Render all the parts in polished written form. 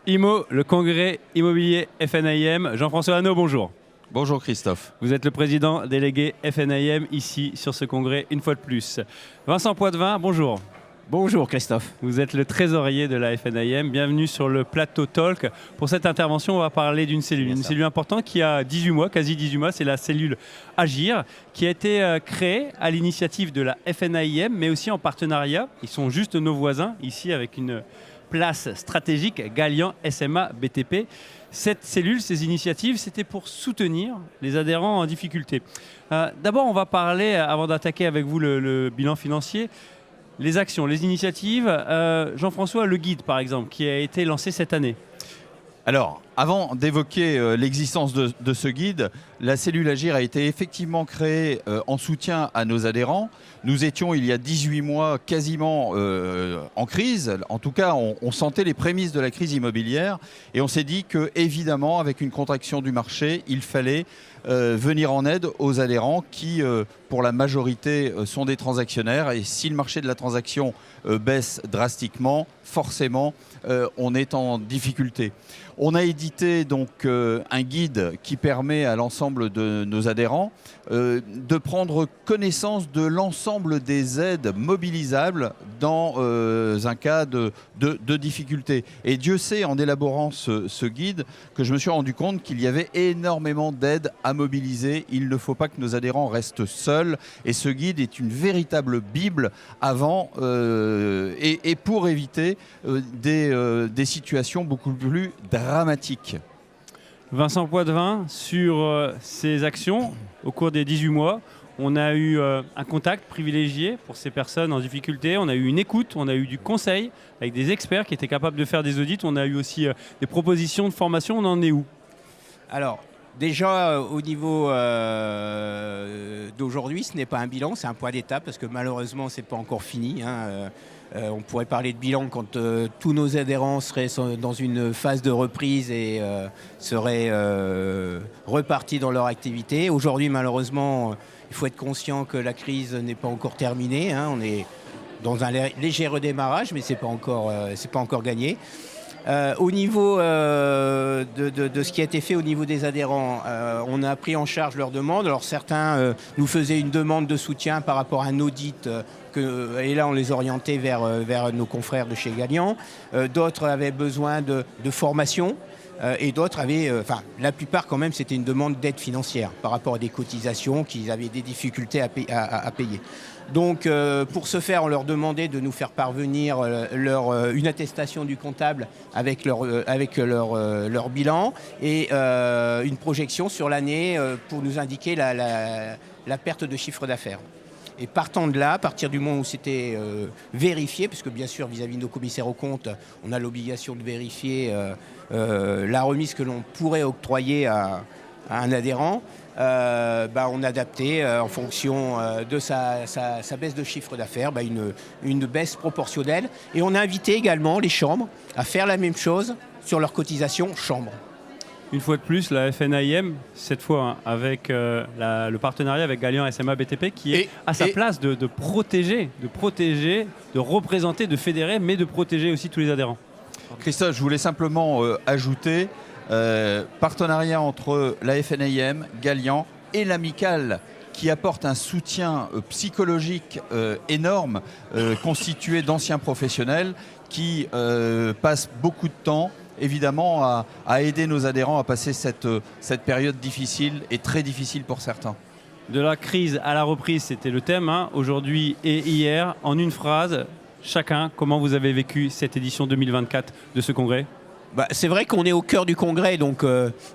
IMO, le congrès immobilier FNIM. Jean-François Hannot, bonjour. Bonjour Christophe. Vous êtes le président délégué FNIM ici sur ce congrès une fois de plus. Vincent Poitvin, bonjour. Bonjour Christophe. Vous êtes le trésorier de la FNIM. Bienvenue sur le plateau Talk. Pour cette intervention, on va parler d'une cellule. Une cellule importante qui a 18 mois, quasi 18 mois. C'est la cellule Agir, qui a été créée à l'initiative de la FNIM, mais aussi en partenariat. Ils sont juste nos voisins, ici avec une place stratégique, Galian SMA BTP. Cette cellule, ces initiatives, c'était pour soutenir les adhérents en difficulté. D'abord, on va parler, avant d'attaquer avec vous le bilan financier, les actions, les initiatives. Jean-François, le guide, par exemple, qui a été lancé cette année. Alors, avant d'évoquer l'existence de ce guide, la cellule Agir a été effectivement créée en soutien à nos adhérents. Nous étions, il y a 18 mois, quasiment en crise. En tout cas, on sentait les prémices de la crise immobilière. Et on s'est dit que, évidemment, avec une contraction du marché, il fallait venir en aide aux adhérents qui, pour la majorité, sont des transactionnaires. Et si le marché de la transaction baisse drastiquement, forcément, on est en difficulté. On a édité donc un guide qui permet à l'ensemble de nos adhérents de prendre connaissance de l'ensemble des aides mobilisables dans un cas de difficulté. Et Dieu sait, en élaborant ce guide, que je me suis rendu compte qu'il y avait énormément d'aides à mobiliser. Il ne faut pas que nos adhérents restent seuls. Et ce guide est une véritable Bible avant et pour éviter des situations beaucoup plus dramatiques. Vincent Poitvin, sur ces actions, au cours des 18 mois, on a eu un contact privilégié pour ces personnes en difficulté, on a eu une écoute, on a eu du conseil avec des experts qui étaient capables de faire des audits, on a eu aussi des propositions de formation, on en est où? Alors, déjà, au niveau d'aujourd'hui, ce n'est pas un bilan, c'est un point d'étape parce que malheureusement, ce n'est pas encore fini. On pourrait parler de bilan quand tous nos adhérents seraient dans une phase de reprise et seraient repartis dans leur activité. Aujourd'hui, malheureusement, il faut être conscient que la crise n'est pas encore terminée. On est dans un léger redémarrage, mais ce n'est pas encore gagné. Au niveau de ce qui a été fait au niveau des adhérents, on a pris en charge leurs demandes. Alors certains nous faisaient une demande de soutien par rapport à un audit et là on les orientait vers nos confrères de chez Galian. D'autres avaient besoin de formation. Et d'autres avaient, la plupart quand même, c'était une demande d'aide financière par rapport à des cotisations qu'ils avaient des difficultés à payer. Donc pour ce faire, on leur demandait de nous faire parvenir une attestation du comptable avec leur bilan et une projection sur l'année pour nous indiquer la perte de chiffre d'affaires. Et partant de là, à partir du moment où c'était vérifié, parce que bien sûr vis-à-vis de nos commissaires aux comptes, on a l'obligation de vérifier la remise que l'on pourrait octroyer à un adhérent, on adaptait en fonction de sa baisse de chiffre d'affaires, une baisse proportionnelle. Et on a invité également les chambres à faire la même chose sur leur cotisation chambre. Une fois de plus, la FNIM, cette fois avec le partenariat avec Galian SMA BTP, qui est à sa place de protéger, de représenter, de fédérer, mais de protéger aussi tous les adhérents. Christophe, je voulais simplement ajouter partenariat entre la FNIM, Galian et l'Amicale, qui apporte un soutien psychologique énorme, constitué d'anciens professionnels qui passent beaucoup de temps évidemment à aider nos adhérents à passer cette période difficile et très difficile pour certains. De la crise à la reprise, c'était le thème, aujourd'hui et hier. En une phrase, chacun, comment vous avez vécu cette édition 2024 de ce congrès ? C'est vrai qu'on est au cœur du congrès, donc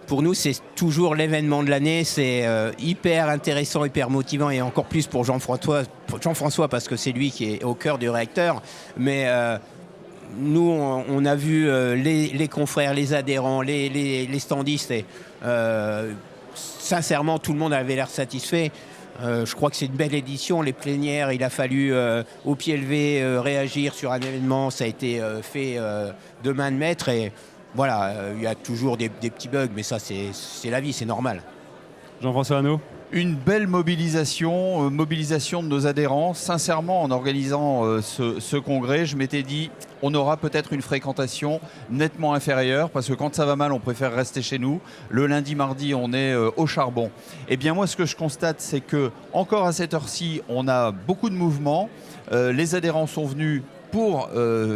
pour nous c'est toujours l'événement de l'année, c'est hyper intéressant, hyper motivant et encore plus pour Jean-François parce que c'est lui qui est au cœur du réacteur. Mais nous on a vu les confrères, les adhérents, les standistes et sincèrement tout le monde avait l'air satisfait. Je crois que c'est une belle édition. Les plénières, il a fallu au pied levé réagir sur un événement. Ça a été fait de main de maître. Et voilà, il y a toujours des petits bugs, mais ça, c'est la vie, c'est normal. Jean-François Hannot ? Une belle mobilisation, mobilisation de nos adhérents. Sincèrement, en organisant ce congrès, je m'étais dit, on aura peut-être une fréquentation nettement inférieure, parce que quand ça va mal, on préfère rester chez nous. Le lundi, mardi, on est au charbon. Eh bien, moi, ce que je constate, c'est que encore à cette heure-ci, on a beaucoup de mouvements. Les adhérents sont venus pour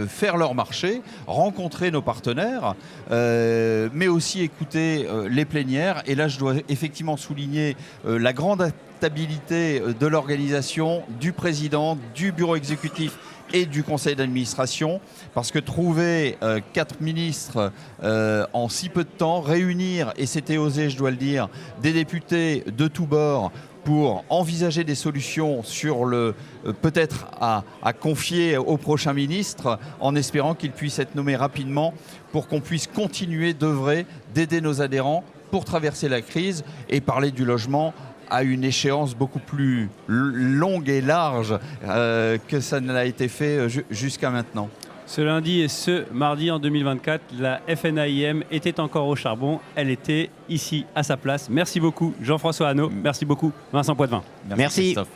faire leur marché, rencontrer nos partenaires, mais aussi écouter les plénières. Et là, je dois effectivement souligner la grande adaptabilité de l'organisation, du président, du bureau exécutif et du conseil d'administration, parce que trouver 4 ministres en si peu de temps, réunir, et c'était osé, je dois le dire, des députés de tous bords, pour envisager des solutions sur le peut-être à confier au prochain ministre, en espérant qu'il puisse être nommé rapidement pour qu'on puisse continuer d'œuvrer, d'aider nos adhérents pour traverser la crise et parler du logement à une échéance beaucoup plus longue et large que ça ne l'a été fait jusqu'à maintenant. Ce lundi et ce mardi en 2024, la FNAIM était encore au charbon. Elle était ici à sa place. Merci beaucoup Jean-François Hannot. Merci beaucoup Vincent Poitvin. Merci. Christophe.